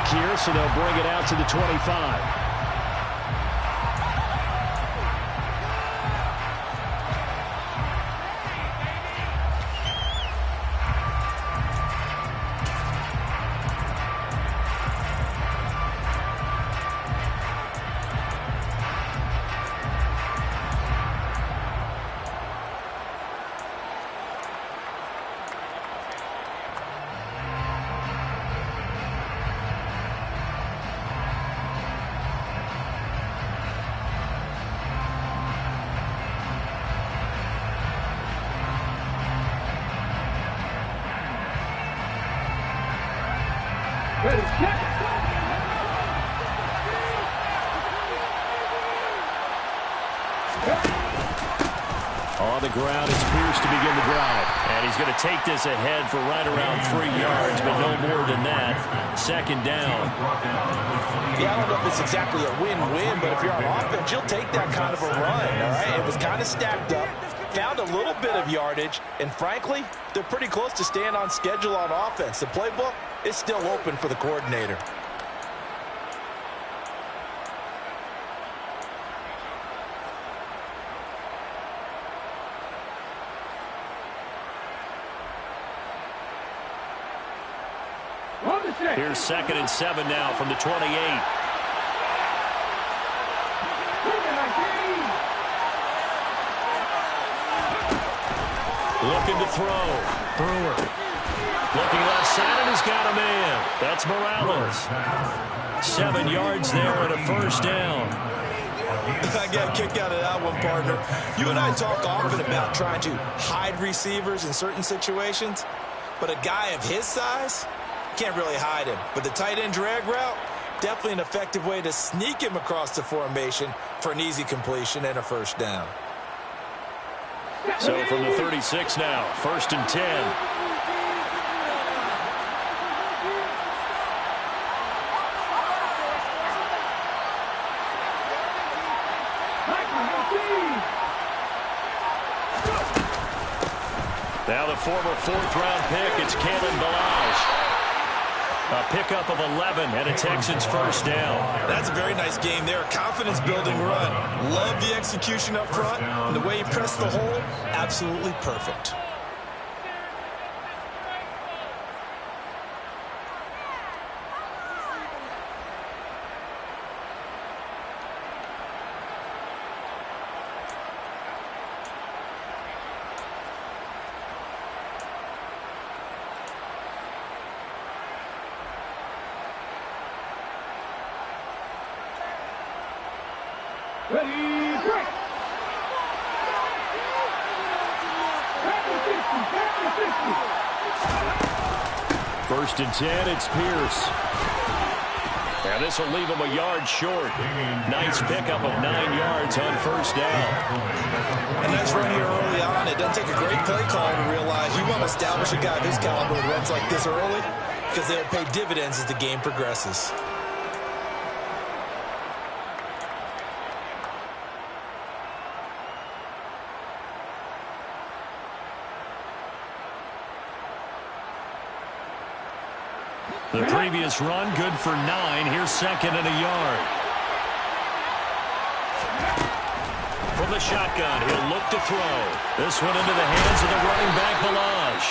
back here, so they'll bring it out to the 25. On the ground, it's Pierce to begin the drive. And he's going to take this ahead for right around 3 yards, but no more than that. Second down. Yeah, I don't know if it's exactly a win-win, but if you're on offense, you'll take that kind of a run, all right? It was kind of stacked up, found a little bit of yardage, and frankly, they're pretty close to staying on schedule on offense. The playbook is still open for the coordinator. Here's 2nd and 7 now from the 28. Looking to throw. Brewer. Looking left side, and he's got a man. That's Morales. 7 yards there and a first down. I got a kick out of that one, partner. You and I talk often about trying to hide receivers in certain situations, but a guy of his size can't really hide him. But the tight end drag route, definitely an effective way to sneak him across the formation for an easy completion and a first down. So from the 36 now, 1st and 10. Now the former 4th-round pick, it's Kalen Ballage. A pickup of 11 and a Texans first down. That's a very nice game there. A confidence-building run. Love the execution up front. And the way he pressed the hole, absolutely perfect. Ready, break! 1st and 10, it's Pierce. Now this will leave him a yard short. Nice pickup of 9 yards on first down. A nice run here early on. It doesn't take a great play caller to realize you want to establish a guy of his caliber with runs like this early because they'll pay dividends as the game progresses. The previous run, good for 9. Here's 2nd and a yard. From the shotgun, he'll look to throw. This one into the hands of the running back, Ballage.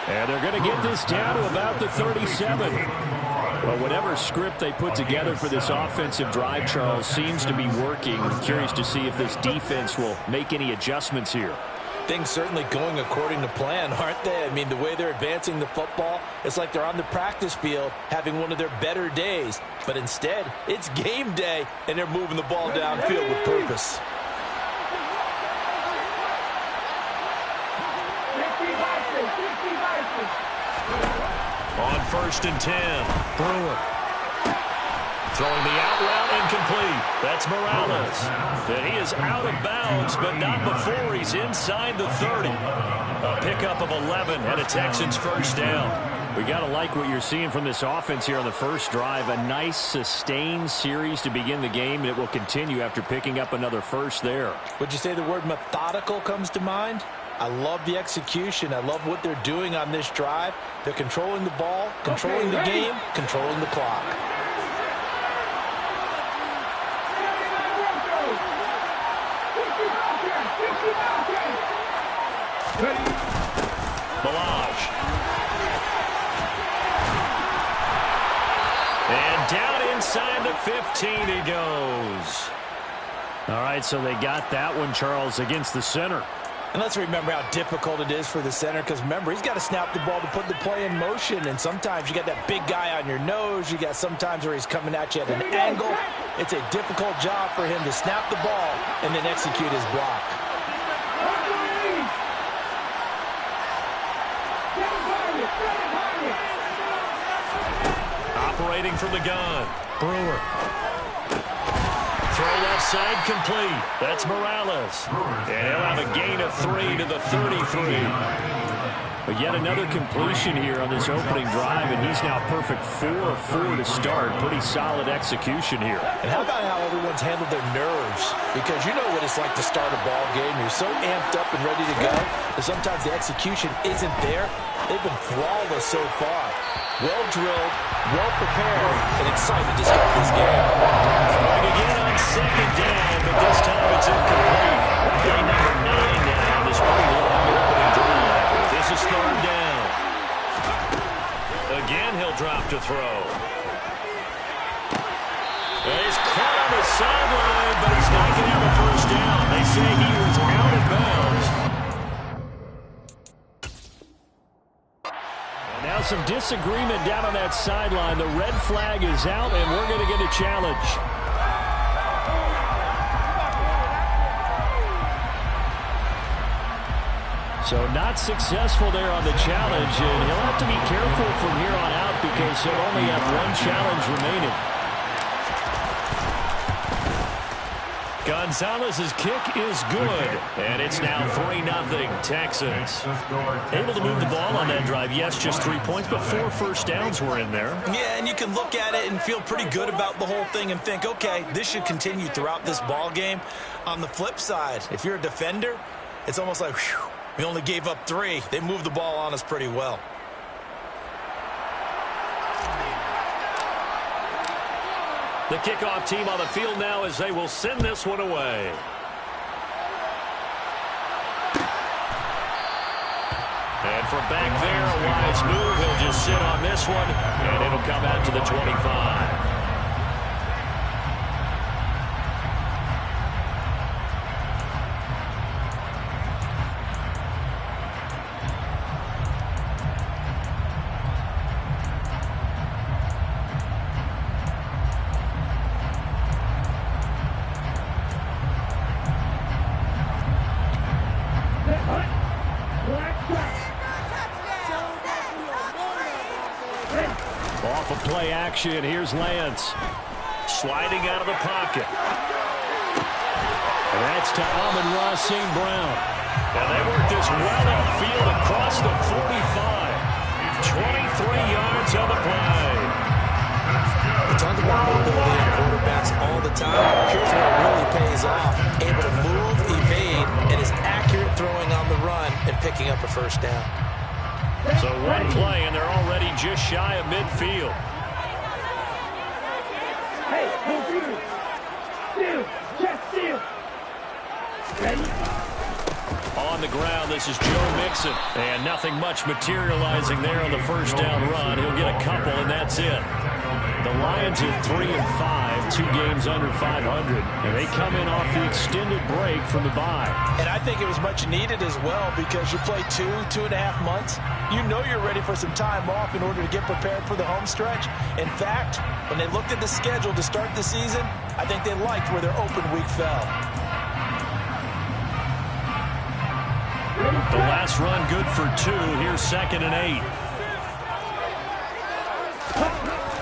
And they're going to get this down to about the 37. Well, whatever script they put together for this offensive drive, Charles, seems to be working. I'm curious to see if this defense will make any adjustments here. Things certainly going according to plan, aren't they? I mean, the way they're advancing the football, it's like they're on the practice field having one of their better days. But instead, it's game day, and they're moving the ball downfield with purpose. On 1st and 10, Brewer. Throwing the out route, incomplete. That's Morales. And he is out of bounds, but not before he's inside the 30. A pickup of 11 and a Texans first down. We got to like what you're seeing from this offense here on the first drive. A nice, sustained series to begin the game, and it will continue after picking up another first there. Would you say the word methodical comes to mind? I love the execution. I love what they're doing on this drive. They're controlling the ball, controlling the game, controlling the clock. Balazs. And down inside the 15 he goes. All right, so they got that one, Charles, against the center. And let's remember how difficult it is for the center, because remember, he's got to snap the ball to put the play in motion, and sometimes you got that big guy on your nose. You got sometimes where he's coming at you at an angle. It's a difficult job for him to snap the ball and then execute his block. Operating from the gun, Brewer. Throw left side complete. That's Morales. And he'll have a gain of 3 to the 33. But yet another completion here on this opening drive, and he's now perfect 4 of 4 to start. Pretty solid execution here. And how about how everyone's handled their nerves? Because you know what it's like to start a ball game. You're so amped up and ready to go, but sometimes the execution isn't there. They've been flawless so far. Well drilled, well prepared, and excited to start this game. Trying again on second down, but this time it's incomplete. Play number 9 now. This pretty long opening drive. This is third down. Again, he'll drop to throw. He's caught on the sideline, but he's not going to have a first down. They say he was out of bounds. Now some disagreement down on that sideline. The red flag is out, and we're going to get a challenge. So not successful there on the challenge, and he'll have to be careful from here on out because he'll only have one challenge remaining. Gonzalez's kick is good, and it's now 3-0 Texans. Able to move the ball on that drive. Yes, just 3 points, but 4 first downs were in there. Yeah, and you can look at it and feel pretty good about the whole thing and think, okay, this should continue throughout this ball game. On the flip side, if you're a defender, it's almost like, whew, we only gave up 3. They moved the ball on us pretty well. The kickoff team on the field now as they will send this one away. And from back there, a wise move. He'll just sit on this one, and it'll come out to the 25. Off of play action, here's Lance. Sliding out of the pocket. And that's to Amon-Ra St. Brown. And they work this well upfield across the 45. 23 yards on the play. We talk about mobility in quarterbacks all the time. Here's where it really pays off. Able to move, evade, and is accurate throwing on the run and picking up a first down. So one play, and they're already just shy of midfield. Hey, steal. Ready? On the ground, this is Joe Mixon. And nothing much materializing there on the first down run. He'll get a couple, and that's it. The Lions at 3-5, 2 games under 500. And they come in off the extended break from the bye. And I think it was much needed as well because you play 2.5 months. You know you're ready for some time off in order to get prepared for the home stretch. In fact, when they looked at the schedule to start the season, I think they liked where their open week fell. The last run good for 2. Here's 2nd and 8.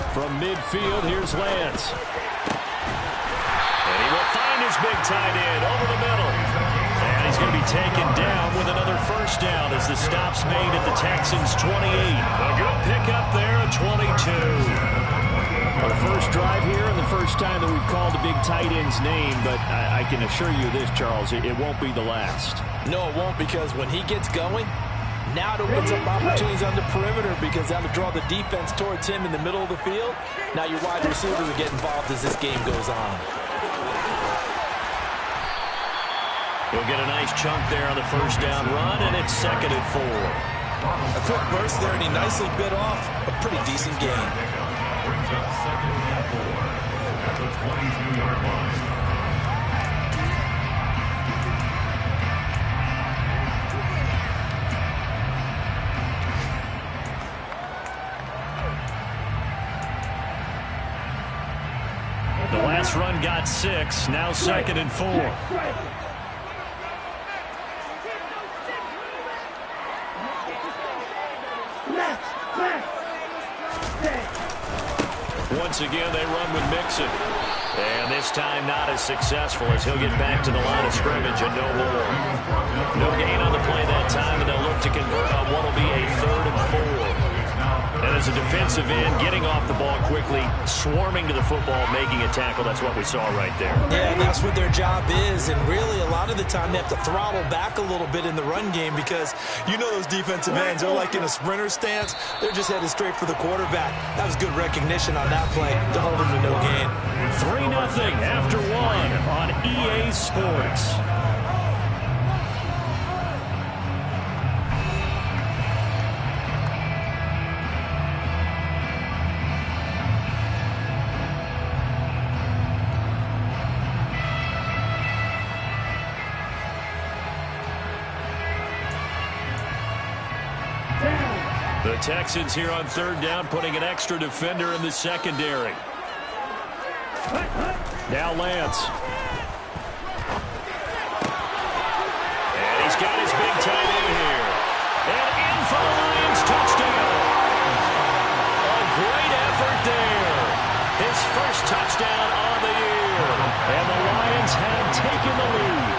From midfield, here's Lance. And he will find his big tight end over the middle. And he's going to be taken down with another first down as the stop's made at the Texans' 28. A good pickup there at 22. The first first drive here and the first time that we've called a big tight end's name, but I can assure you this, Charles, it won't be the last. No, it won't, because when he gets going, now it opens up opportunities on the perimeter, because that'll draw the defense towards him in the middle of the field. Now your wide receivers will get involved as this game goes on. He'll get a nice chunk there on the first down run, and it's 2nd and 4. A quick burst there, and he nicely bit off a pretty decent gain. Brings up 2nd and 4 at the 22-yard line. The last run got 6, now 2nd and 4. Once again, they run with Mixon. And this time not as successful, as he'll get back to the line of scrimmage and no more. No gain on the play that time, and they'll look to convert on what will be a 3rd and 4. And as a defensive end, getting off the ball quickly, swarming to the football, making a tackle, that's what we saw right there. Yeah, and that's what their job is, and really a lot of the time they have to throttle back a little bit in the run game, because you know those defensive ends, they're like in a sprinter stance. They're just headed straight for the quarterback. That was good recognition on that play to hold him to no gain. 3-0 after 1 on EA Sports. The Texans here on 3rd down, putting an extra defender in the secondary. Now Lance. And he's got his big tight end here. And in for the Lions, touchdown. A great effort there. His first touchdown on the year. And the Lions have taken the lead.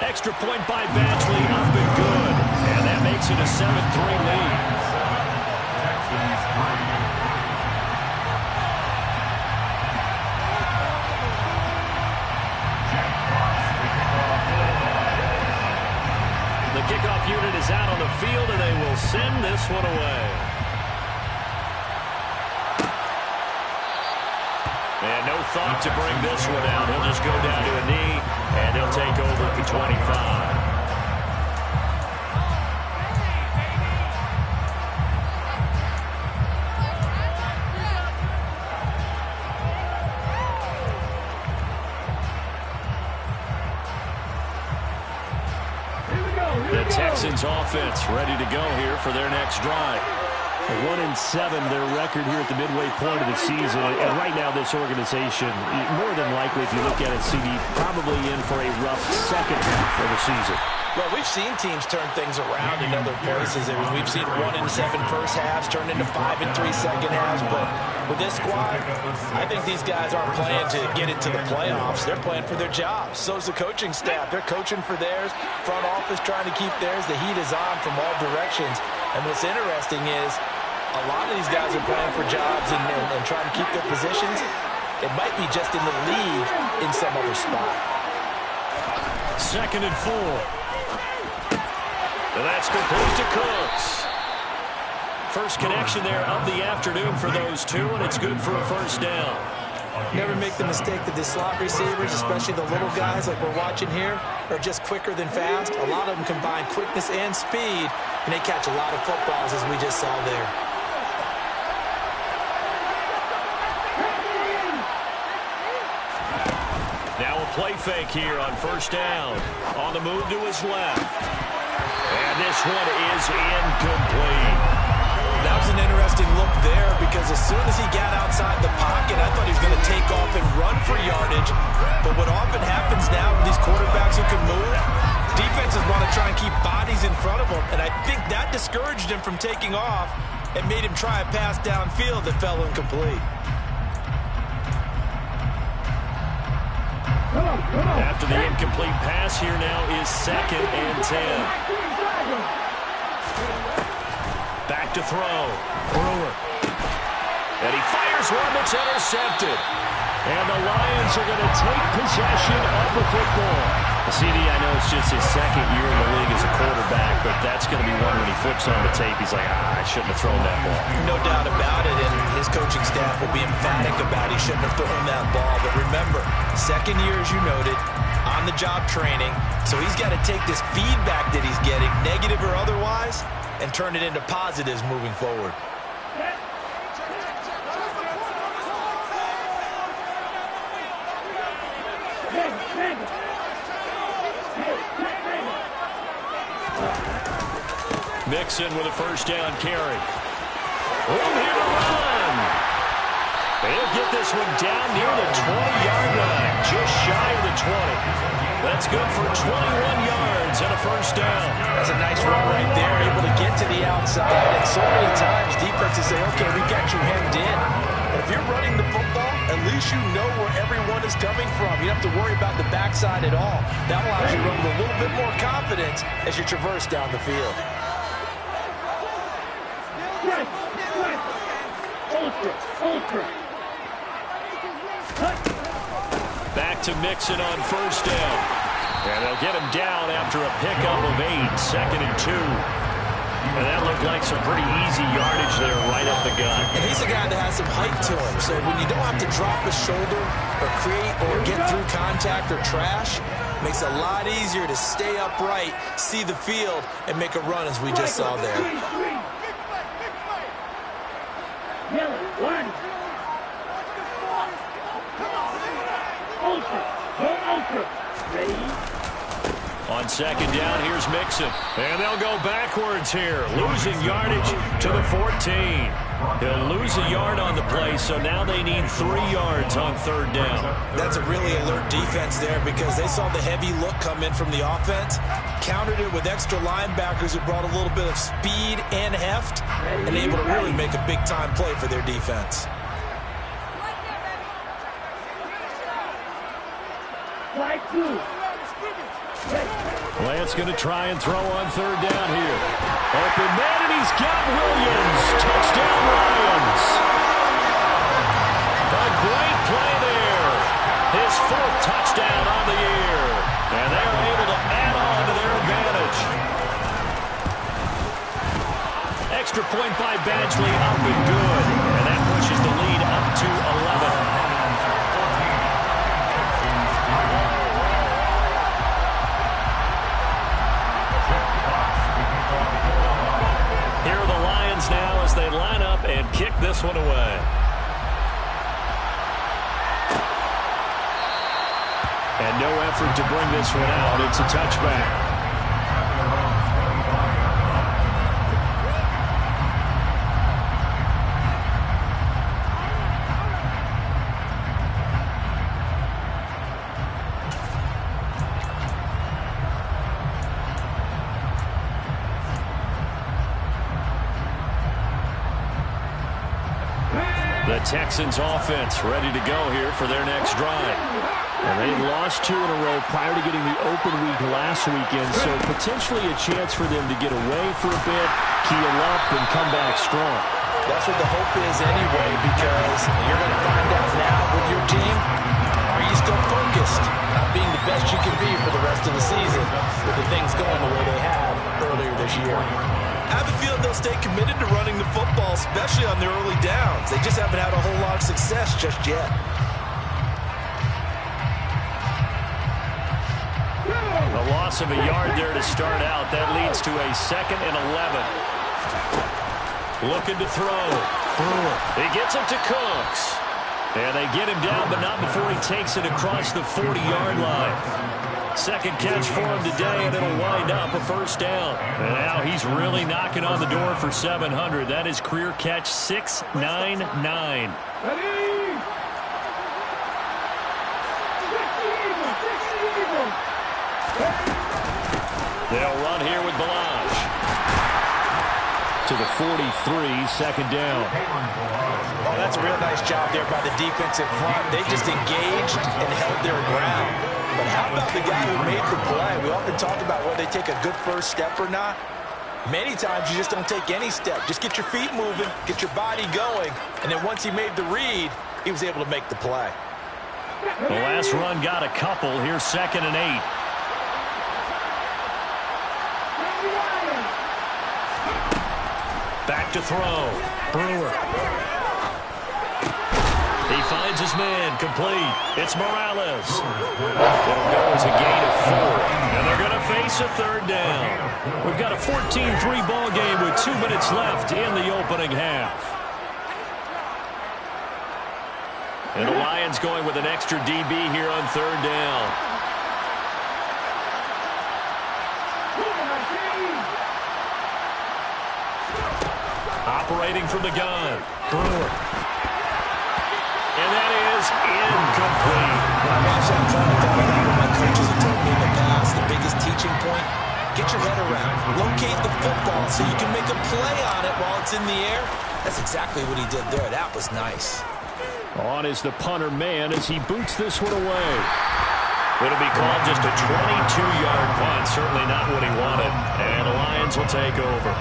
Extra point by Badgley, up and good. And that makes it a 7-3 lead. The kickoff unit is out on the field, and they will send this one away. And no thought to bring this one out. He'll just go down to a knee, and he'll take over at the 25. The Texans offense ready to go here for their next drive. 1-7, their record here at the midway point of the season. And right now, this organization, more than likely, if you look at it, CD, probably in for a rough second half of the season. Well, we've seen teams turn things around in other places. I mean, we've seen 1-7 first halves turn into 5-3 second halves. But with this squad, I think these guys aren't playing to get into the playoffs. They're playing for their jobs. So's the coaching staff. They're coaching for theirs. Front office trying to keep theirs. The heat is on from all directions. And what's interesting is a lot of these guys are playing for jobs and trying to keep their positions. It might be just in the league in some other spot. 2nd and 4. And that's complete to Cooks. First connection there of the afternoon for those two, and it's good for a first down. Never make the mistake that the slot receivers, especially the little guys like we're watching here, are just quicker than fast. A lot of them combine quickness and speed, and they catch a lot of footballs, as we just saw there. Now a play fake here on first down. On the move to his left. And this one is incomplete. That was an interesting look there, because as soon as he got outside the pocket, I thought he was going to take off and run for yardage. But what often happens now with these quarterbacks who can move, defenses want to try and keep bodies in front of them. And I think that discouraged him from taking off and made him try a pass downfield that fell incomplete. After the incomplete pass, here now is 2nd and 10. back to throw. Brewer. And he fires one that's intercepted. And the Lions are going to take possession of the football. CD, I know it's just his second year in the league as a quarterback, but that's going to be one when he flips on the tape. He's like, I shouldn't have thrown that ball. No doubt about it, and his coaching staff will be emphatic about he shouldn't have thrown that ball. But remember, second year, as you noted, on-the-job training, so he's got to take this feedback that he's getting, negative or otherwise, and turn it into positives moving forward. Mixon with a first down carry. Room here to run. He'll get this one down near the 20-yard line, just shy of the 20. That's good for 21 yards and a first down. That's a nice run right there, able to get to the outside. And so many times defenses say, okay, we got you hemmed in. But if you're running the football, at least you know where everyone is coming from. You don't have to worry about the backside at all. That allows you to run with a little bit more confidence as you traverse down the field. Back to Mixon on first down. And they'll get him down after a pickup of 8, second and 2. And that looked like some pretty easy yardage there right up the gut. And he's a guy that has some height to him. So when you don't have to drop his shoulder or create or get through contact or trash, makes it a lot easier to stay upright, see the field, and make a run as we just saw there. On second down, here's Mixon. And they'll go backwards here, losing yardage to the 14. He'll lose a yard on the play, so now they need 3 yards on third down. That's a really alert defense there because they saw the heavy look come in from the offense, countered it with extra linebackers who brought a little bit of speed and heft, and able to really make a big-time play for their defense. Lance going to try and throw on third down here. Open man, and he's got Williams. Touchdown, Lions. A great play there. His 4th touchdown on the year. And they are able to add on to their advantage. Extra point by Badgley, up and good. And that pushes the lead up to 11. Here are the Lions now as they line up and kick this one away. And no effort to bring this one out. It's a touchback. The Texans offense ready to go here for their next drive. And they lost 2 in a row prior to getting the open week last weekend, so potentially a chance for them to get away for a bit, keel up, and come back strong. That's what the hope is anyway, because you're going to find out now with your team, are you still focused on being the best you can be for the rest of the season with the things going the way they have earlier this year? I have a feeling they'll stay committed to running the football, especially on their early downs. They just haven't had a whole lot of success just yet. A loss of a yard there to start out. That leads to a 2nd and 11. Looking to throw. Brewer. He gets it to Cooks. And they get him down, but not before he takes it across the 40-yard line. Second catch for him today, and it'll wind up a first down. And now he's really knocking on the door for 700. That is career catch 699. They'll run here with Balazs. To the 43, second down. Oh, that's a real nice job there by the defensive front. They just engaged and held their ground. But how about the guy who made the play? We often talk about whether they take a good first step or not. Many times you just don't take any step. Just get your feet moving, get your body going, and then once he made the read, he was able to make the play. The last run got a couple. Here's 2nd and 8. Back to throw. Brewer. He finds his man, complete. It's Morales. It'll go as a gain of 4. And they're going to face a 3rd down. We've got a 14-3 ball game with 2 minutes left in the opening half. And the Lions going with an extra DB here on 3rd down. Operating from the gun. Brewer. And that is incomplete. When I watched that play, I thought about what my coaches have told me in the past. The biggest teaching point, get your head around. Locate the football so you can make a play on it while it's in the air. That's exactly what he did there. That was nice. On is the punter man as he boots this one away. It'll be called just a 22-yard punt. Certainly not what he wanted. And the Lions will take over.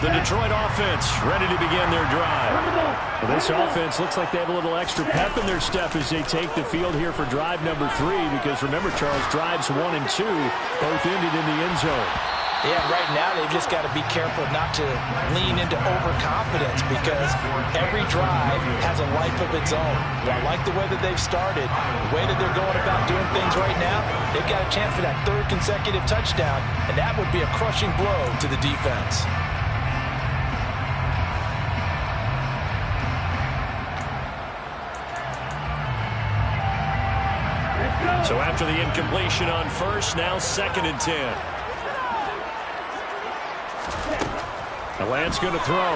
The Detroit offense ready to begin their drive. Well, this offense looks like they have a little extra pep in their step as they take the field here for drive number 3. Because remember, Charles, drives 1 and 2 both ended in the end zone. Yeah, right now they've just got to be careful not to lean into overconfidence because every drive has a life of its own. I like the way that they've started, the way that they're going about doing things right now. They've got a chance for that 3rd consecutive touchdown, and that would be a crushing blow to the defense. So after the incompletion on 1st, now 2nd and 10. The Lance going to throw.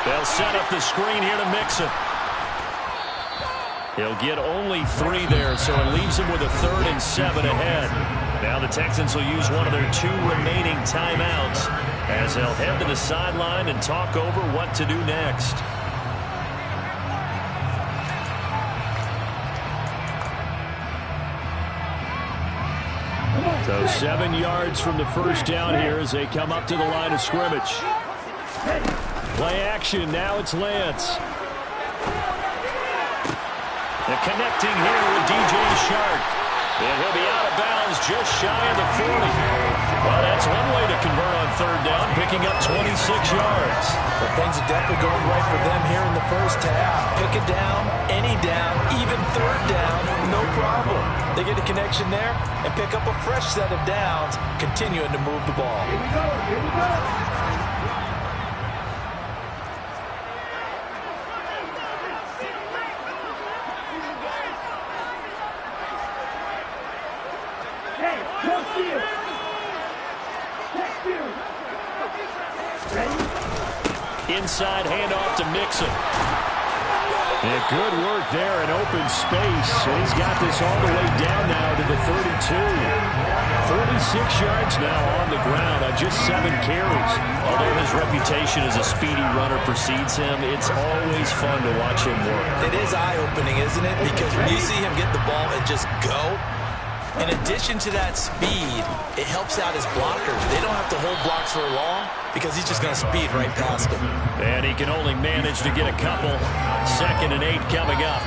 They'll set up the screen here to Mixon. He'll get only 3 there, so it leaves him with a 3rd and 7 ahead. Now the Texans will use one of their 2 remaining timeouts as they'll head to the sideline and talk over what to do next. So 7 yards from the first down here as they come up to the line of scrimmage. Play action. Now it's Lance. The connecting here with DJ Shark. And he'll be out of bounds just shy of the 40. Well, that's one way to convert on 3rd down, picking up 26 yards. But things are definitely going right for them here in the first half. Pick a down, any down, even 3rd down, no problem. They get a connection there and pick up a fresh set of downs, continuing to move the ball. Here we go. Here we go. Inside handoff to Mixon. And good work there in open space. And he's got this all the way down now to the 32. 46 yards now on the ground on just 7 carries. Although his reputation as a speedy runner precedes him, it's always fun to watch him work. It is eye-opening, isn't it? Because when you see him get the ball and just go, in addition to that speed, it helps out his blockers. They don't have to hold blocks for long because he's just going to speed right past them. And he can only manage to get a couple. 2nd and 8 coming up.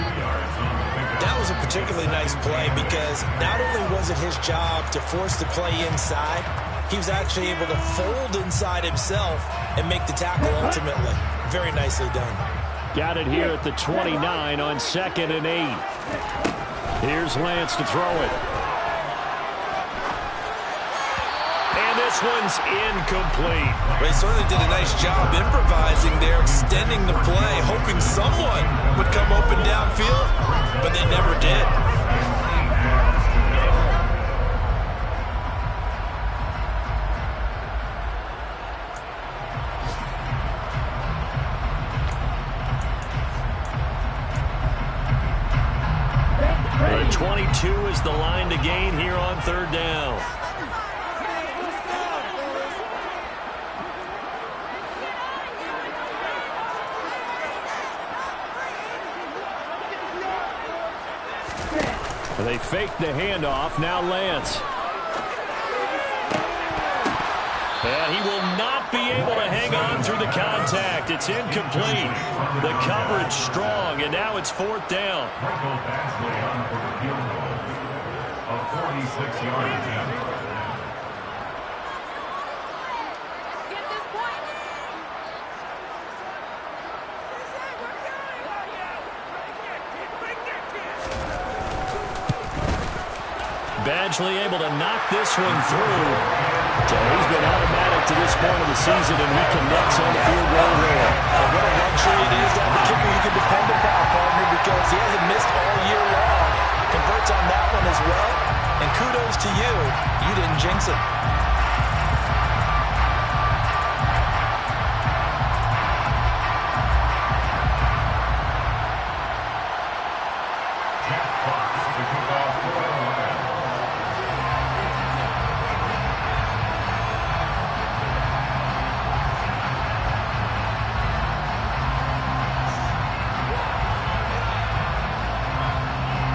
That was a particularly nice play because not only was it his job to force the play inside, he was actually able to fold inside himself and make the tackle ultimately. Very nicely done. Got it here at the 29 on 2nd and 8. Here's Lance to throw it. This one's incomplete. They certainly did a nice job improvising there, extending the play, hoping someone would come open downfield, but they never did. The 22 is the line to gain here on 3rd down. They fake the handoff. Now Lance. And he will not be able to hang on through the contact. It's incomplete. The coverage strong, and now it's 4th down. Michael Badgley on for the field goal. A 46-yard attempt. Badgley able to knock this one through. So he's been automatic to this point of the season, and he connects on the field goal there. And what a luxury it is to have a kicker you can depend upon, partner, because he hasn't missed all year long. Converts on that one as well. And kudos to you. You didn't jinx it. Jack Fox to kick off for the Lions.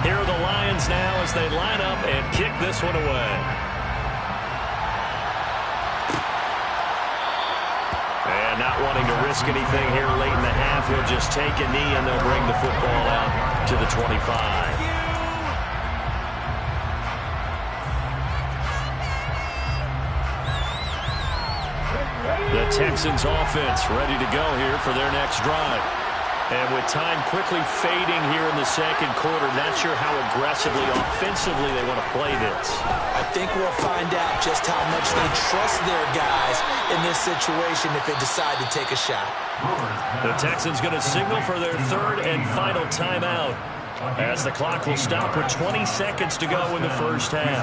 Here are the Lions now as they line up and kick this one away. And not wanting to risk anything here late in the half, he'll just take a knee and they'll bring the football out to the 25. The Texans offense ready to go here for their next drive. And with time quickly fading here in the second quarter, not sure how aggressively, offensively they want to play this. I think we'll find out just how much they trust their guys in this situation if they decide to take a shot. The Texans going to signal for their 3rd and final timeout as the clock will stop with 20 seconds to go in the first half.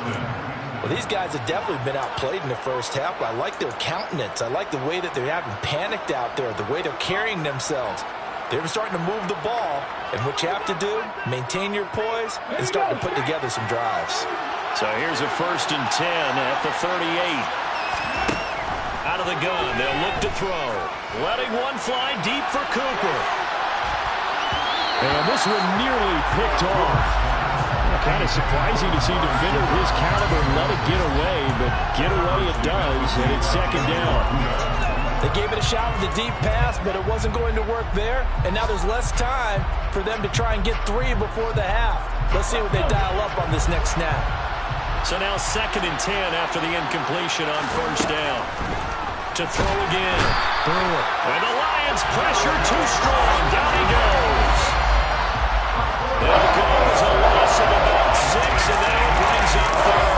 Well, these guys have definitely been outplayed in the first half, but I like their countenance. I like the way that they haven't panicked out there, the way they're carrying themselves. They're starting to move the ball, and what you have to do, maintain your poise and start to put together some drives. So here's a 1st and 10 at the 38. Out of the gun, they'll look to throw. Letting one fly deep for Cooper. And this one nearly picked off. Kind of surprising to see a defender of his caliber let it get away, but get away it does, and it's 2nd down. They gave it a shot with a deep pass, but it wasn't going to work there, and now there's less time for them to try and get 3 before the half. Let's see what they dial up on this next snap. So now 2nd and 10 after the incompletion on 1st down. To throw again. Brewer. And the Lions pressure too strong. Down he goes. There goes a loss of about 6, and now it brings up 3rd.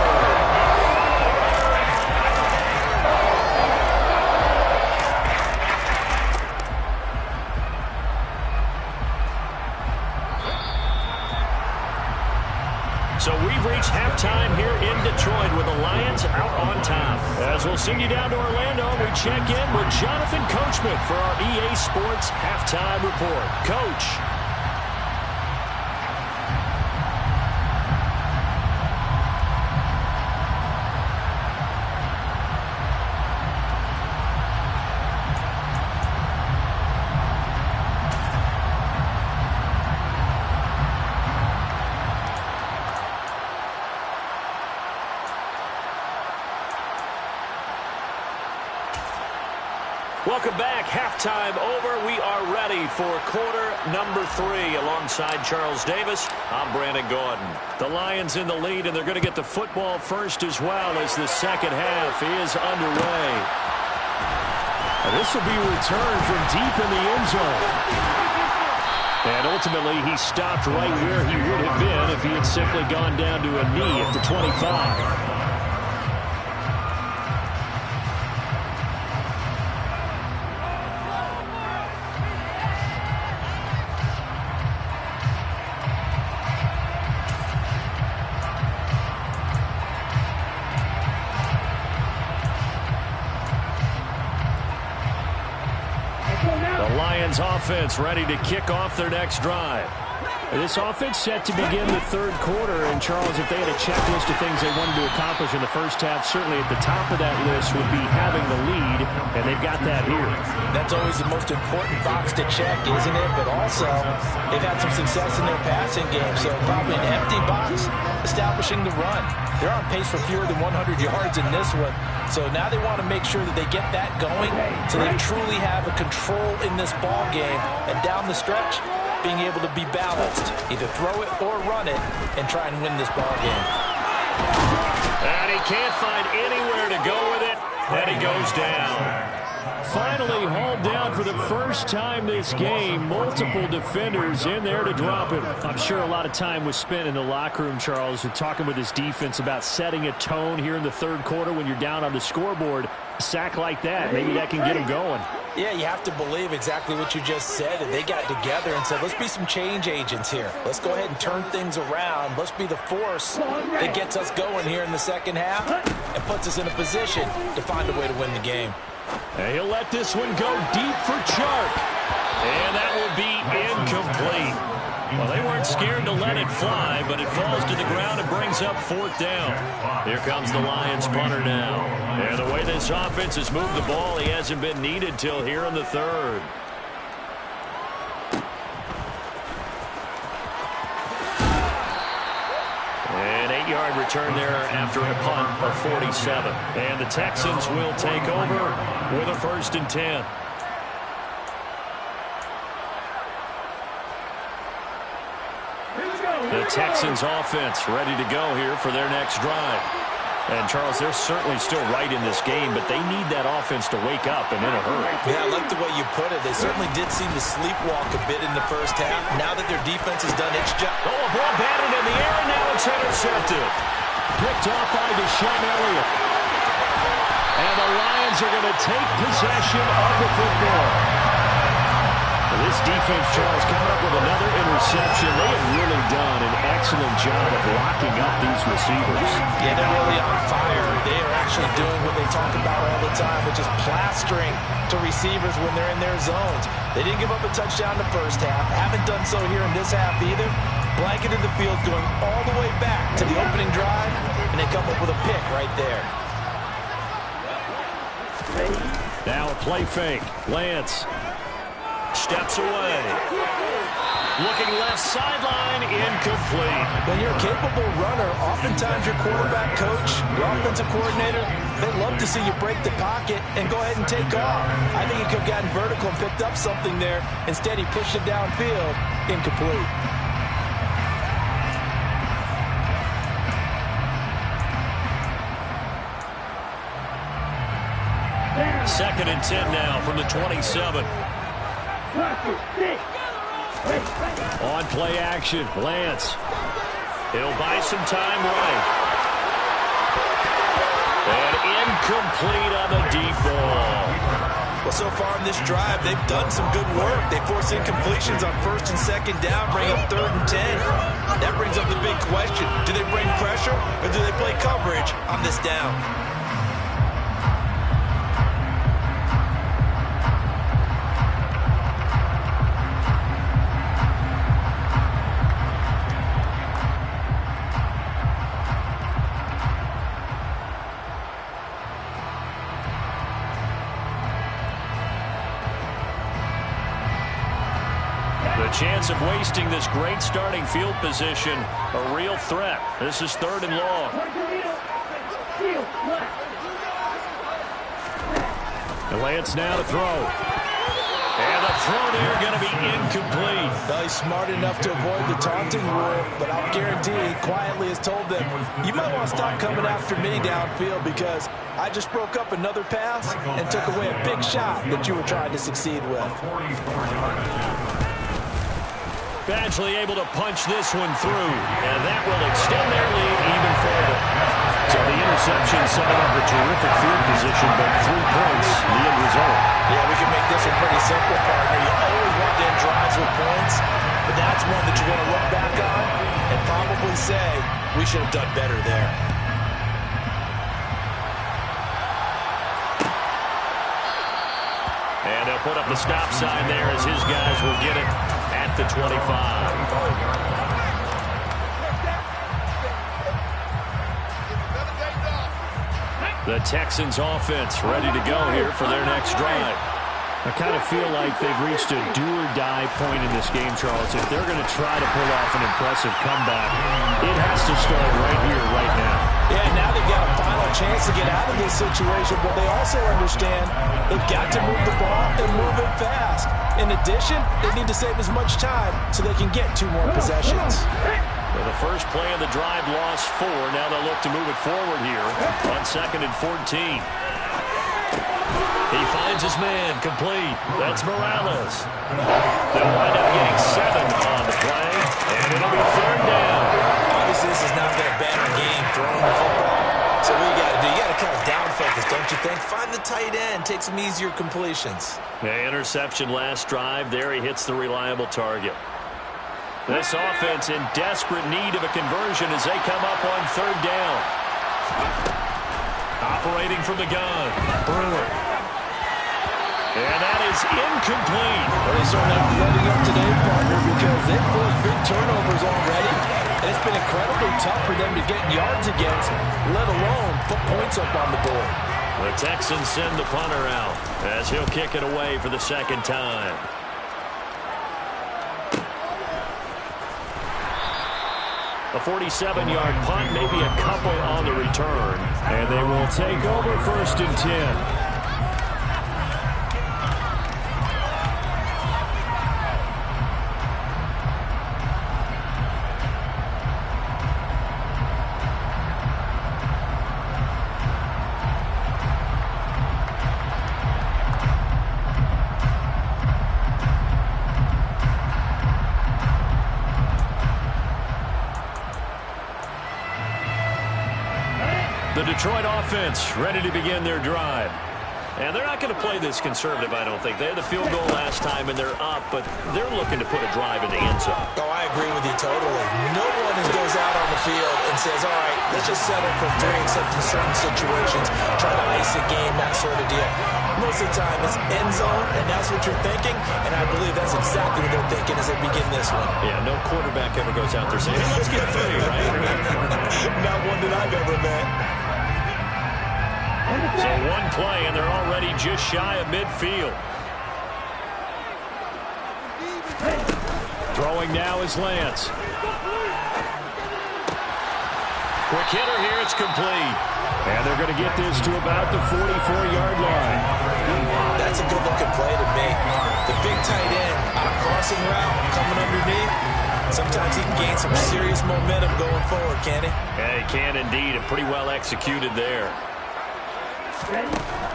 So we've reached halftime here in Detroit with the Lions out on top. As we'll send you down to Orlando, we check in with Jonathan Coachman for our EA Sports Halftime Report. Coach. Welcome back. Halftime over. We are ready for quarter number 3 alongside Charles Davis. I'm Brandon Gordon. The Lions in the lead, and they're going to get the football first as well as the second half is underway. And this will be returned from deep in the end zone. And ultimately, he stopped right where he would have been if he had simply gone down to a knee at the 25. Offense ready to kick off their next drive. This offense set to begin the third quarter. And, Charles, if they had a checklist of things they wanted to accomplish in the first half, certainly at the top of that list would be having the lead, and they've got that here. That's always the most important box to check, isn't it? But also, they've had some success in their passing game, so probably an empty box establishing the run. They're on pace for fewer than 100 yards in this one, so now they want to make sure that they get that going so they truly have a control in this ball game, and down the stretch, being able to be balanced, either throw it or run it, and try and win this ball game. And he can't find anywhere to go with it, and he goes down. Finally hauled down for the first time this game. Multiple defenders in there to drop him. I'm sure a lot of time was spent in the locker room, Charles, talking with his defense about setting a tone here in the third quarter when you're down on the scoreboard. A sack like that, maybe that can get him going. Yeah, you have to believe exactly what you just said. And they got together and said, let's be some change agents here. Let's go ahead and turn things around. Let's be the force that gets us going here in the second half and puts us in a position to find a way to win the game. And he'll let this one go deep for Chark. And that will be incomplete. Well, they weren't scared to let it fly, but it falls to the ground and brings up fourth down. Here comes the Lions punter now. And the way this offense has moved the ball, he hasn't been needed till here in the third. An 8-yard return there after a punt of 47. And the Texans will take over with a 1st and 10. The Texans offense ready to go here for their next drive. And, Charles, they're certainly still right in this game, but they need that offense to wake up and in a hurry. Yeah, I like the way you put it. They certainly did seem to sleepwalk a bit in the first half. Now that their defense has done its job. Oh, a ball batted in the air, and now it's intercepted. Picked off by Deshaun Elliott. And the Lions are going to take possession of the football. This defense, Charles, coming up with another interception. They have really done an excellent job of locking up these receivers. Yeah, they're really on fire. They are actually doing what they talk about all the time, which is plastering to receivers when they're in their zones. They didn't give up a touchdown in the first half. Haven't done so here in this half either. Blanketed the field going all the way back to the opening drive, and they come up with a pick right there. Now a play fake. Lance steps away. Looking left sideline, incomplete. When you're a capable runner, oftentimes your quarterback coach, your offensive coordinator, they love to see you break the pocket and go ahead and take off. I think he could have gotten vertical and picked up something there. Instead, he pushed it downfield, incomplete. 2nd and 10 now from the 27. On play action, Lance. He'll buy some time right. And incomplete on the deep ball. Well, so far in this drive, they've done some good work. They force incompletions on 1st and 2nd down, bring up 3rd and 10. That brings up the big question. Do they bring pressure or do they play coverage on this down? Chance of wasting this great starting field position, a real threat. This is 3rd and long. And Lance now to throw. And the throw there going to be incomplete. Well, he's smart enough to avoid the taunting rule, but I'll guarantee he quietly has told them, you might want to stop coming after me downfield because I just broke up another pass and took away a big shot that you were trying to succeed with. Badgley able to punch this one through, and that will extend their lead even further. So the interception setting up a terrific field position, but 3 points, the end result. Yeah, we can make this one pretty simple, partner. You always want to end drives with points, but that's one that you're going to look back on and probably say, we should have done better there. And they'll put up the stop sign there as his guys will get it at the 25. The Texans offense ready to go here for their next drive. I kind of feel like they've reached a do-or-die point in this game, Charles. If they're going to try to pull off an impressive comeback, it has to start right here, right now. Yeah, now they've got a final chance to get out of this situation, but they also understand they've got to move the ball and move it fast. In addition, they need to save as much time so they can get 2 more possessions. Well, the first play of the drive lost 4. Now they'll look to move it forward here on 2nd and 14. He finds his man, complete. That's Morales. They'll wind up getting 7 on the play, and it'll be 3rd down. Obviously, this has not been a banner game throwing the football. So what you got to do, you got to kind of down focus, don't you think? Find the tight end, take some easier completions. The interception last drive. There he hits the reliable target. This offense in desperate need of a conversion as they come up on 3rd down. Operating from the gun, Brewer. And that is incomplete. Well, they certainly aren't letting up today, partner, because they've forced big turnovers already. And it's been incredibly tough for them to get yards against, let alone put points up on the board. The Texans send the punter out as he'll kick it away for the 2nd time. A 47-yard punt, maybe a couple on the return. And they will take over 1st and 10. The Detroit offense ready to begin their drive. And they're not going to play this conservative, I don't think. They had the field goal last time, and they're up, but they're looking to put a drive in the end zone. Oh, I agree with you totally. No one goes out on the field and says, all right, let's just settle for 3, except in certain situations, try to ice a game, that sort of deal. Most of the time, it's end zone, and that's what you're thinking, and I believe that's exactly what they're thinking as they begin this one. Yeah, no quarterback ever goes out there saying, let's get 3, right? Not one that I've ever met. So 1 play, and they're already just shy of midfield. Throwing now is Lance. Quick hitter here, it's complete. And they're going to get this to about the 44-yard line. That's a good-looking play to me. The big tight end on a crossing route coming underneath. Sometimes he can gain some serious momentum going forward, can't he? Yeah, he can indeed, and pretty well executed there.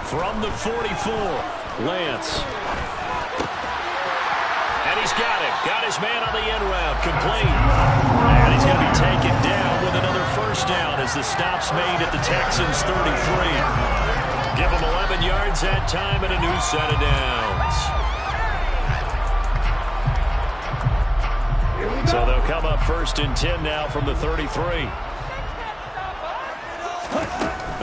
From the 44, Lance. And he's got it. Got his man on the end route. Complete. And he's going to be taken down with another 1st down as the stop's made at the Texans' 33. Give them 11 yards that time and a new set of downs. So they'll come up 1st and 10 now from the 33.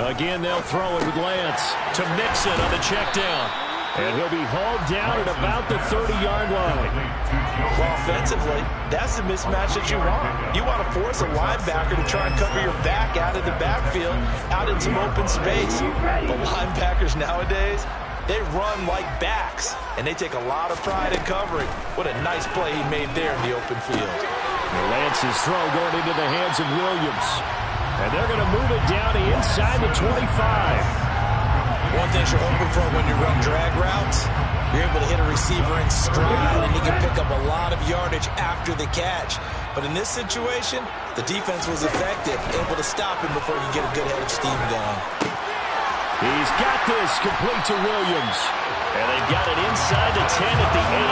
Again, they'll throw it with Lance. To Mixon on the check down. And he'll be hauled down at about the 30-yard line. Well, offensively, that's the mismatch that you want. You want to force a linebacker to try and cover your back out of the backfield, out in some open space. The linebackers nowadays, they run like backs, and they take a lot of pride in covering. What a nice play he made there in the open field. Lance's throw going into the hands of Williams. And they're going to move it down to inside the 25. One thing you're hoping for when you run drag routes, you're able to hit a receiver in stride, and you can pick up a lot of yardage after the catch. But in this situation, the defense was effective, able to stop him before you get a good head of steam going. He's got this complete to Williams. And they've got it inside the 10 at the 8.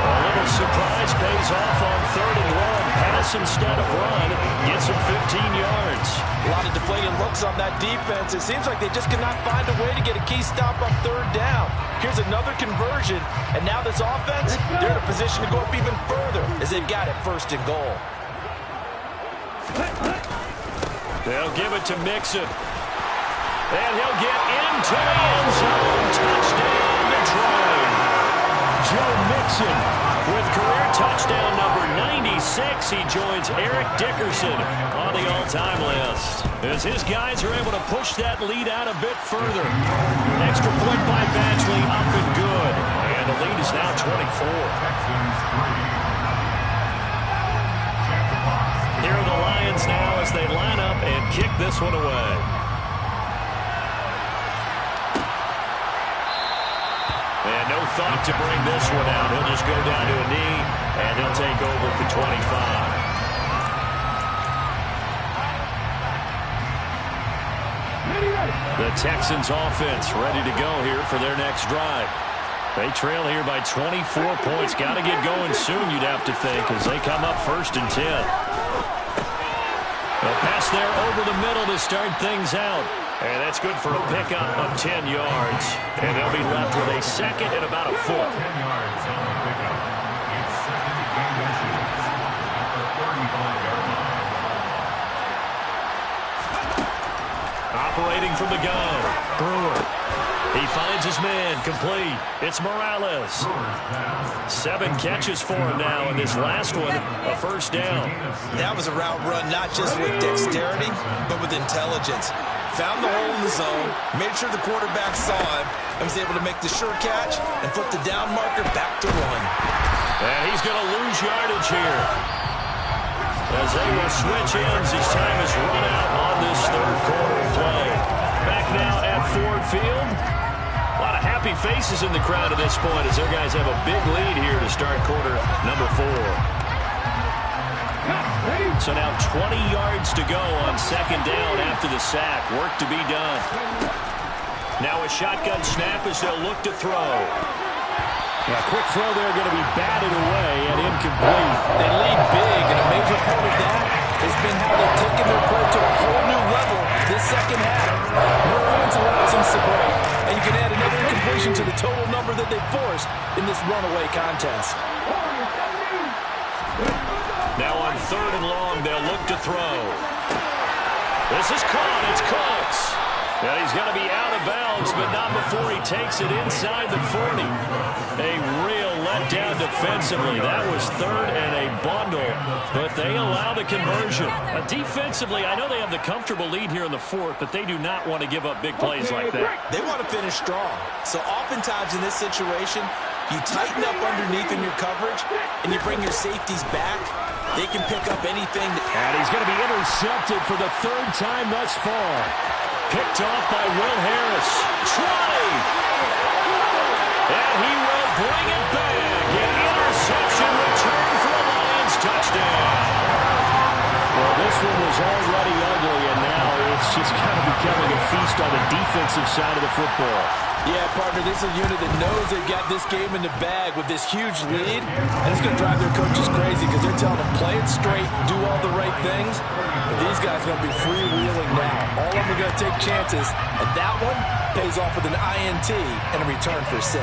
A little surprise pays off on 3rd and long. Pass instead of run. Gets him 15 yards. A lot of deflated looks on that defense. It seems like they just cannot find a way to get a key stop on 3rd down. Here's another conversion. And now this offense, they're in a position to go up even further as they've got it 1st and goal. They'll give it to Mixon. And he'll get into the end zone. Touchdown, Detroit. Joe Mixon with career touchdown number 96 6, he joins Eric Dickerson on the all-time list. As his guys are able to push that lead out a bit further. Extra point by Badgley, up and good. And the lead is now 24. Here are the Lions now as they line up and kick this one away. And no thought to bring this one out. He'll just go down to a knee, and he'll take over for 25. The Texans offense ready to go here for their next drive. They trail here by 24 points. Got to get going soon, you'd have to think, as they come up 1st and 10. They'll pass there over the middle to start things out. And that's good for a pickup of 10 yards. And they'll be left with a 2nd and about a foot. 10 yards on the pickup. It's 2nd and inches at the 35-yard line. Operating from the gun, Brewer. He finds his man, complete. It's Morales. 7 catches for him now, and this last one, a 1st down. That was a route run not just with dexterity, but with intelligence. Found the hole in the zone, made sure the quarterback saw him, and was able to make the sure catch and put the down marker back to 1. And he's going to lose yardage here, as they will switch ends as time is run out on this 3rd quarter play. Back now at Ford Field. A lot of happy faces in the crowd at this point as their guys have a big lead here to start quarter number 4. So now 20 yards to go on 2nd down after the sack. Work to be done. Now a shotgun snap as they'll look to throw. A quick throw there, going to be batted away and incomplete. They lead big, and a major part of that has been how they've taken their play to a whole new level this 2nd half. No points allowed since the break, and you can add another incompletion to the total number that they forced in this runaway contest. Now on 3rd and long, they'll look to throw. This is caught. It's Cooks. Now he's going to be out of bounds, but not before he takes it inside the 40. A real letdown defensively. That was 3rd and a bundle, but they allow the conversion. Defensively, I know they have the comfortable lead here in the 4th, but they do not want to give up big plays like that. They want to finish strong. So oftentimes in this situation, you tighten up underneath in your coverage, and you bring your safeties back. They can pick up anything. And he's going to be intercepted for the 3rd time thus far. Picked off by Will Harris. Try! And he will bring it back. An interception return for a Lions touchdown. Well, this one was already ugly, and now it's just kind of becoming a feast on the defensive side of the football. Yeah, partner, this is a unit that knows they've got this game in the bag with this huge lead, and it's going to drive their coaches crazy because they're telling them play it straight, do all the right things. But these guys are going to be freewheeling now. All of them are going to take chances, and that one pays off with an INT and a return for 6.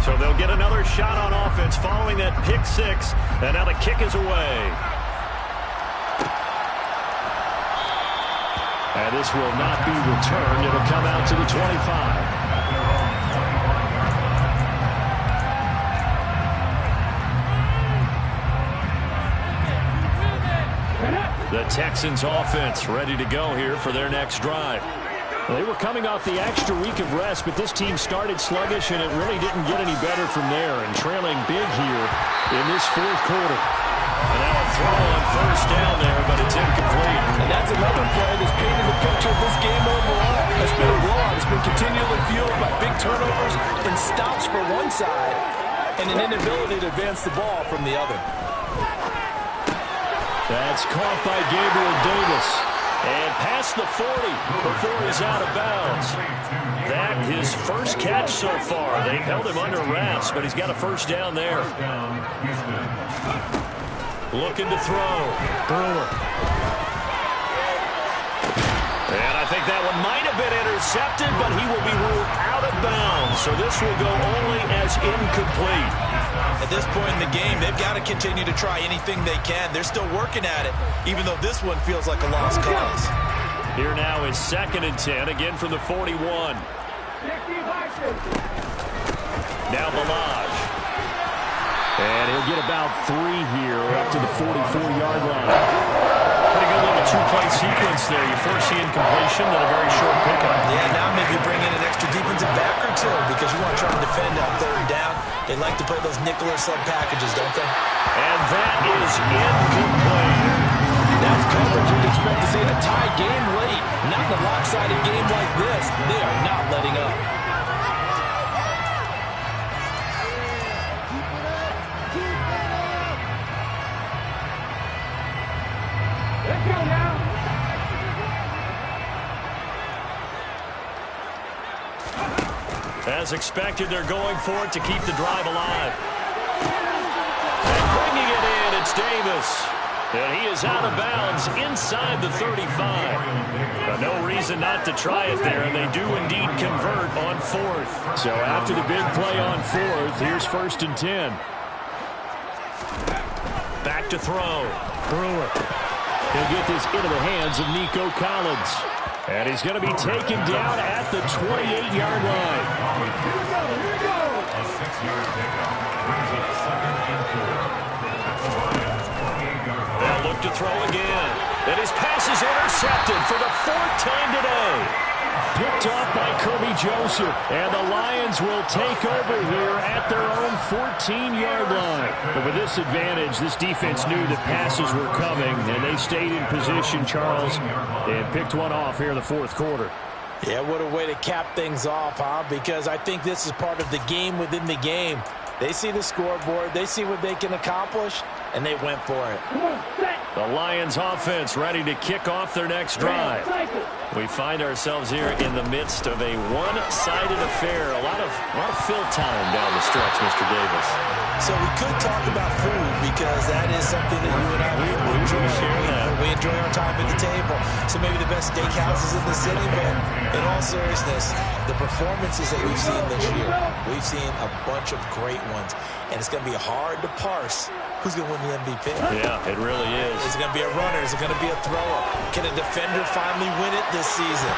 So they'll get another shot on offense following that pick 6, and now the kick is away. And this will not be returned. It'll come out to the 25. The Texans offense ready to go here for their next drive. They were coming off the extra week of rest, but this team started sluggish, and it really didn't get any better from there, and trailing big here in this 4th quarter. And now a throw on 1st down there, but it's incomplete. And that's another play that's painted the picture of this game overall. It's been a blowout. It's been continually fueled by big turnovers and stops for one side and an inability to advance the ball from the other. That's caught by Gabriel Davis. And past the 40 before he's out of bounds. That his first catch so far. They've held him under wraps, but he's got a 1st down there. Looking to throw. Brewer. And I think that one might have been intercepted, but he will be ruled out of bounds, so this will go only as incomplete. At this point in the game, they've got to continue to try anything they can. They're still working at it, even though this one feels like a lost cause. Here now is 2nd and 10, again from the 41. Now Ballage. And he'll get about 3 here up to the 44-yard line. Pretty good little two-play sequence there. You force the incompletion, then a very short pickup. Yeah, now maybe bring in an extra defensive back or two because you want to try to defend on 3rd down. They like to play those nickel or sub packages, don't they? And that is incomplete. That's coverage you'd expect to see in a tie game late. Not in a lopsided game like this. They are not letting up. Let's go now. As expected, they're going for it to keep the drive alive. And bringing it in, it's Davis. And he is out of bounds inside the 35. But no reason not to try it there, and they do indeed convert on 4th. So after the big play on 4th, here's 1st and 10. Back to throw. Brewer. He'll get this into the hands of Nico Collins. And he's going to be taken down at the 28-yard line. A 6-yard pickup brings up 2nd and 4. They'll look to throw again. And his pass is intercepted for the 4th time today. Picked off by Kirby Joseph. And the Lions will take over here at their own 14-yard line. But with this advantage, this defense knew that passes were coming, and they stayed in position, Charles, and picked one off here in the 4th quarter. Yeah, what a way to cap things off, huh? Because I think this is part of the game within the game. They see the scoreboard, they see what they can accomplish, and they went for it. The Lions offense ready to kick off their next drive. We find ourselves here in the midst of a one-sided affair. A lot of fill time down the stretch, Mr. Davis. So we could talk about food because that is something that you and I we enjoy. We enjoy our time at the table. So maybe the best steakhouses in the city, but in all seriousness, the performances that we've seen this year, we've seen a bunch of great ones, and it's going to be hard to parse who's going to win the MVP. Yeah, it really is. Is it going to be a runner? Is it going to be a thrower? Can a defender finally win it this season?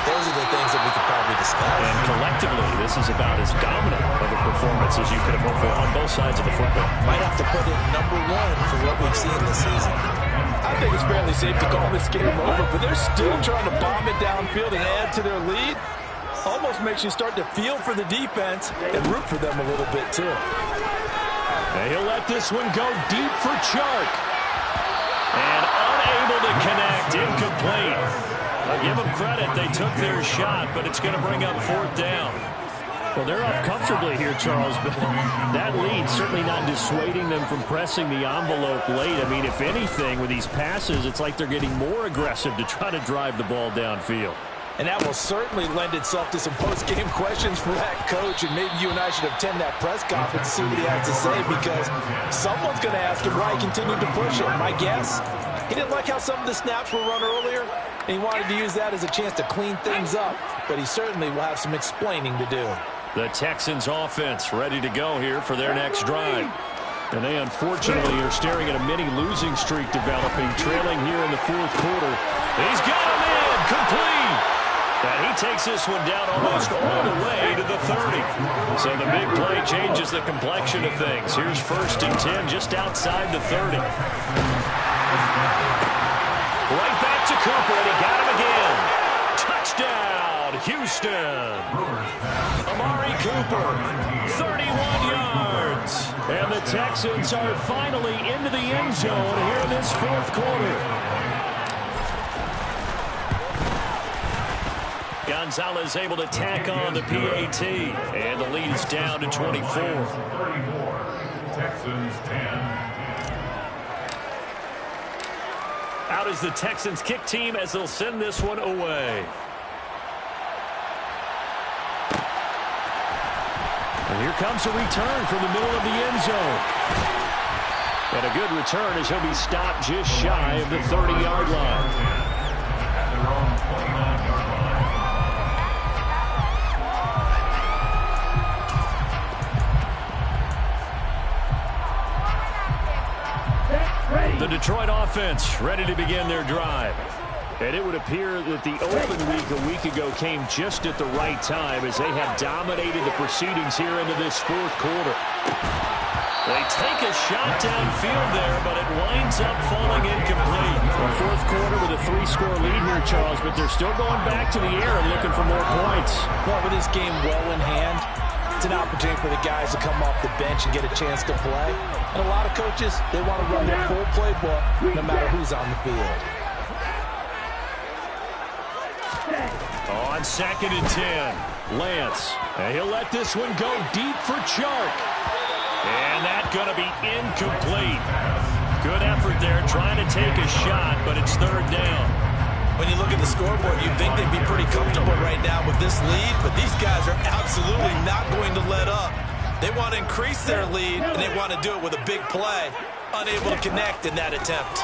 Those are the things that we could probably discuss. And collectively, this is about as dominant of a performance as you could have hoped for on both sides of the football. Might have to put it number 1 for what we've seen this season. I think it's fairly safe to call this game over, but they're still trying to bomb it downfield and add to their lead. Almost makes you start to feel for the defense and root for them a little bit, too. And he'll let this one go deep for Chark. And unable to connect, incomplete. I'll give them credit, they took their shot, but it's going to bring up 4th down. Well, they're up comfortably here, Charles, but that lead certainly not dissuading them from pressing the envelope late. I mean, if anything, with these passes, it's like they're getting more aggressive to try to drive the ball downfield. And that will certainly lend itself to some post-game questions for that coach, and maybe you and I should attend that press conference to see what he has to say, because someone's going to ask him why he continued to push it. My guess, he didn't like how some of the snaps were run earlier, and he wanted to use that as a chance to clean things up, but he certainly will have some explaining to do. The Texans offense ready to go here for their next drive. And they unfortunately are staring at a mini losing streak developing, trailing here in the 4th quarter. He's got him in, complete. And he takes this one down almost all the way to the 30. So the big play changes the complexion of things. Here's 1st and 10 just outside the 30. Right back to Cooper, and he got him again. Touchdown, Houston. Amari Cooper, 31 yards. And the Texans are finally into the end zone here in this 4th quarter. Gonzalez able to tack on the PAT, and the lead is down to 24. 34, Texans 10. Out is the Texans kick team as they'll send this one away. And here comes a return from the middle of the end zone. And a good return as he'll be stopped just shy of the 30-yard line. At their own 29-yard line. The Detroit offense ready to begin their drive. And it would appear that the open week a week ago came just at the right time as they have dominated the proceedings here into this fourth quarter. They take a shot downfield there, but it winds up falling incomplete. Well, fourth quarter with a 3-score lead here, Charles, but they're still going back to the air and looking for more points. Well, with this game well in hand, it's an opportunity for the guys to come off the bench and get a chance to play. And a lot of coaches, they want to run their full playbook no matter who's on the field. On 2nd and 10, Lance. And he'll let this one go deep for Chark. And that's going to be incomplete. Good effort there trying to take a shot, but it's 3rd down. When you look at the scoreboard, you'd think they'd be pretty comfortable right now with this lead, but these guys are absolutely not going to let up. They want to increase their lead, and they want to do it with a big play. Unable to connect in that attempt.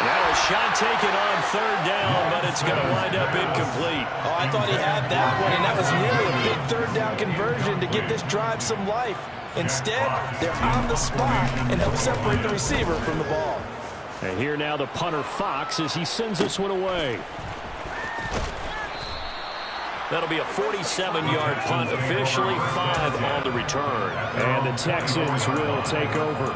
Now a shot taken on 3rd down, but it's going to wind up incomplete. Oh, I thought he had that one, and that was nearly a big 3rd down conversion to give this drive some life. Instead, they're on the spot and help separate the receiver from the ball. And here now the punter Fox as he sends this one away. That'll be a 47-yard punt, officially 5 on the return. And the Texans will take over.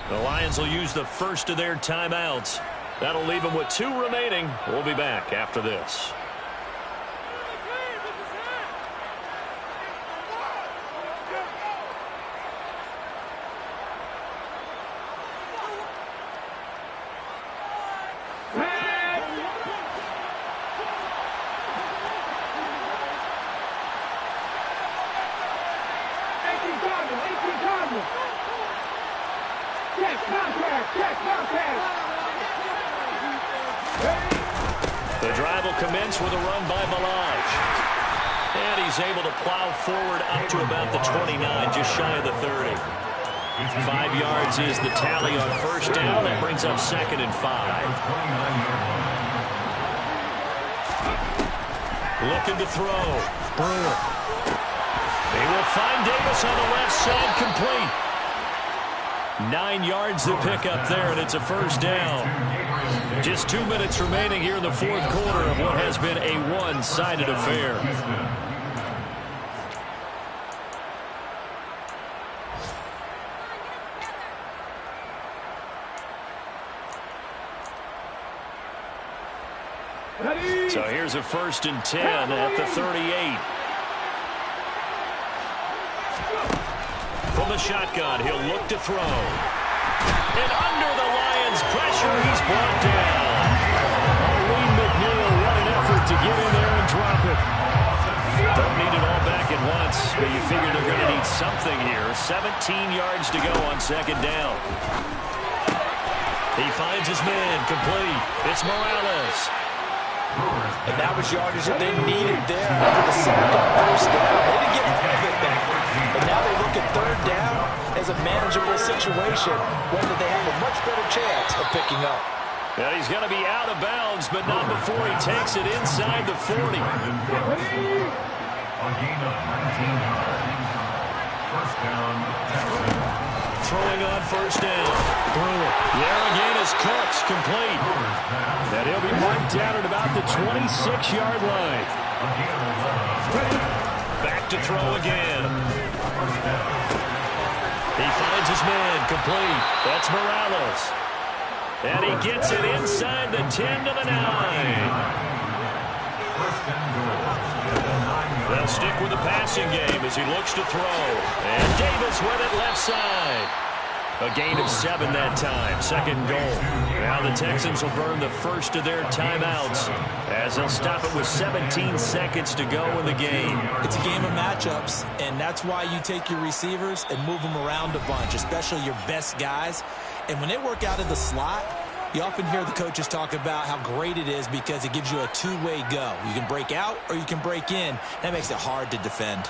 The Lions will use the first of their timeouts. That'll leave them with 2 remaining. We'll be back after this. The drive will commence with a run by Balaj. And he's able to plow forward up to about the 29, just shy of the 30. 5 yards is the tally on 1st down. That brings up 2nd and 5. Looking to throw. Brewer. They will find Davis on the left side, complete. 9 yards to pick up there, and it's a 1st down. Just 2 minutes remaining here in the fourth quarter of what has been a one-sided affair. So here's a 1st and 10 at the 38. From the shotgun, he'll look to throw. And under the Lions' pressure, he's brought down. Arlene McNeil, what an effort to get in there and drop it. Don't need it all back at once, but you figure they're going to need something here. 17 yards to go on 2nd down. He finds his man, complete. It's Morales. And that was yardage that they needed there after the sack on 1st down. They didn't get all of it back. But now they look at 3rd down as a manageable situation, whether they have a much better chance of picking up. Yeah, he's going to be out of bounds, but not before he takes it inside the 40. A gain of 19 yards. 1st down, Texans. Throwing on 1st down. Brewer. There again is Cooks, complete. And he'll be marked down at about the 26-yard line. Back to throw again. He finds his man, complete. That's Morales. And he gets it inside the 10 to the 9. They'll stick with the passing game as he looks to throw. And Davis with it left side. A gain of 7 that time. 2nd goal. Now the Texans will burn the first of their timeouts as they'll stop it with 17 seconds to go in the game. It's a game of matchups, and that's why you take your receivers and move them around a bunch, especially your best guys. And when they work out of the slot, You often hear the coaches talk about how great it is because it gives you a two-way go. You can break out or you can break in. That makes it hard to defend.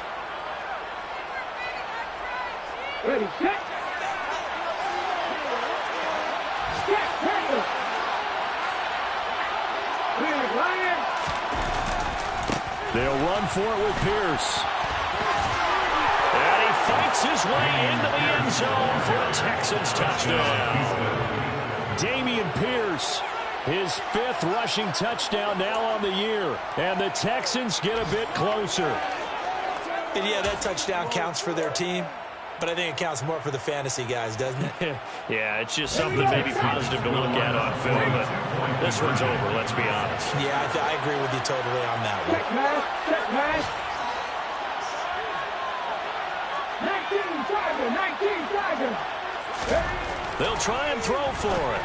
Ready, set. Set, Taylor. Clear, Ryan. They'll run for it with Pierce. And he fights his way into the end zone for a Texans touchdown. Dameon Pierce, his 5th rushing touchdown now on the year. And the Texans get a bit closer. And yeah, that touchdown counts for their team, but I think it counts more for the fantasy guys, doesn't it? Yeah, it's just something maybe positive to look at on film, but this one's over, let's be honest. Yeah, I agree with you totally on that one. Check pass, check pass. 19 Tiger. They'll try and throw for it.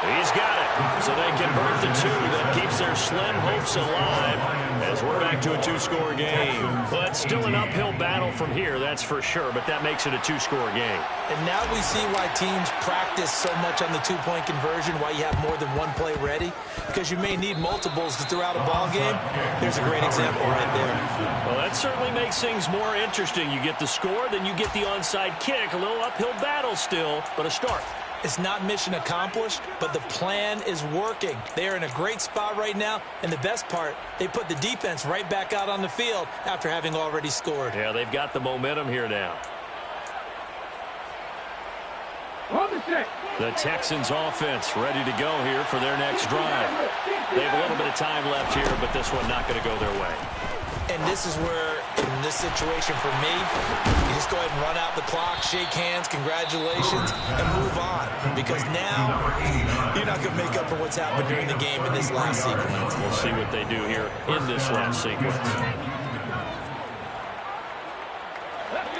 He's got it. So they convert the 2. That keeps their slim hopes alive as we're back to a 2-score game. Well, it's still an uphill battle from here, that's for sure, but that makes it a 2-score game. And now we see why teams practice so much on the 2-point conversion, why you have more than one play ready, because you may need multiples to throw out a ball game. There's a great example right there. Well, that certainly makes things more interesting. You get the score, then you get the onside kick. A little uphill battle still, but a start. It's not mission accomplished, but the plan is working. They are in a great spot right now, and the best part, they put the defense right back out on the field after having already scored. Yeah, they've got the momentum here now. The Texans offense ready to go here for their next drive. They have a little bit of time left here, but this one not going to go their way. And this is where, in this situation for me, you just go ahead and run out the clock, shake hands, congratulations, and move on. Because now, you're not going to make up for what's happened during the game in this last sequence. We'll see what they do here in this last sequence.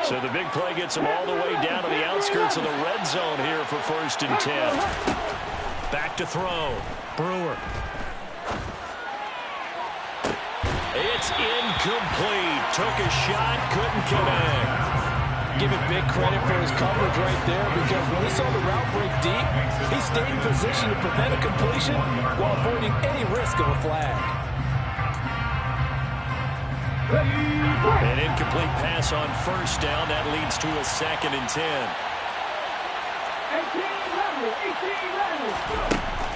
So the big play gets them all the way down to the outskirts of the red zone here for 1st and 10. Back to throw. Brewer. It's incomplete. Took a shot, couldn't connect. Give it big credit for his coverage right there, because when he saw the route break deep, he stayed in position to prevent a completion while avoiding any risk of a flag. An incomplete pass on 1st down. That leads to a 2nd and 10.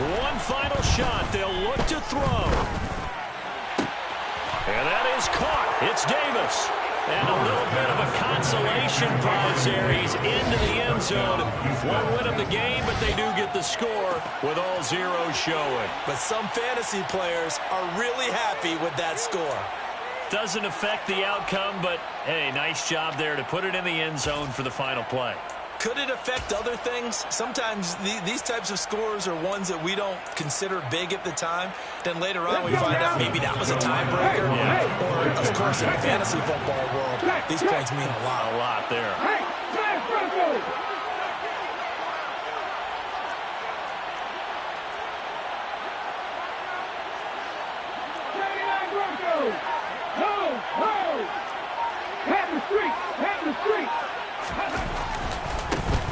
18 One final shot. They'll look to throw. And that is caught. It's Davis. And a little bit of a consolation prize there. He's into the end zone. Won't win them the game, but they do get the score with all zeros showing. But some fantasy players are really happy with that score. Doesn't affect the outcome, but, hey, nice job there to put it in the end zone for the final play. Could it affect other things? Sometimes these types of scores are ones that we don't consider big at the time. Then later on we find out maybe that was a tiebreaker. Or, of course, in the fantasy football world, these points mean a lot. A lot there.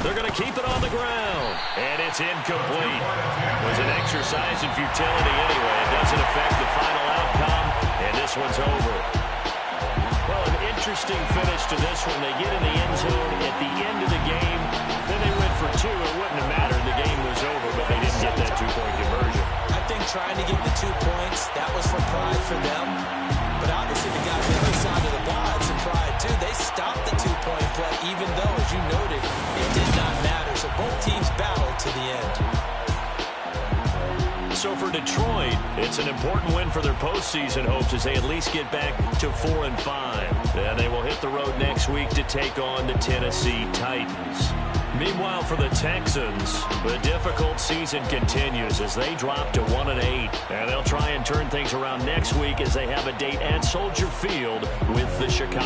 They're going to keep it on the ground. And it's incomplete. It was an exercise in futility anyway. It doesn't affect the final outcome. And this one's over. Well, an interesting finish to this one. They get in the end zone at the end of the game. Then they went for 2. It wouldn't have mattered. The game was over, but they didn't get that 2-point conversion. I think trying to get the 2 points, that was for pride for them. But obviously the guys on the other side of the ball had some pride too. They stopped the 2-point play, even though, as you noted, it did not matter. So both teams battled to the end. So for Detroit, it's an important win for their postseason hopes as they at least get back to 4-5. Then they will hit the road next week to take on the Tennessee Titans. Meanwhile, for the Texans, the difficult season continues as they drop to 1-8. And they'll try and turn things around next week as they have a date at Soldier Field with the Chicago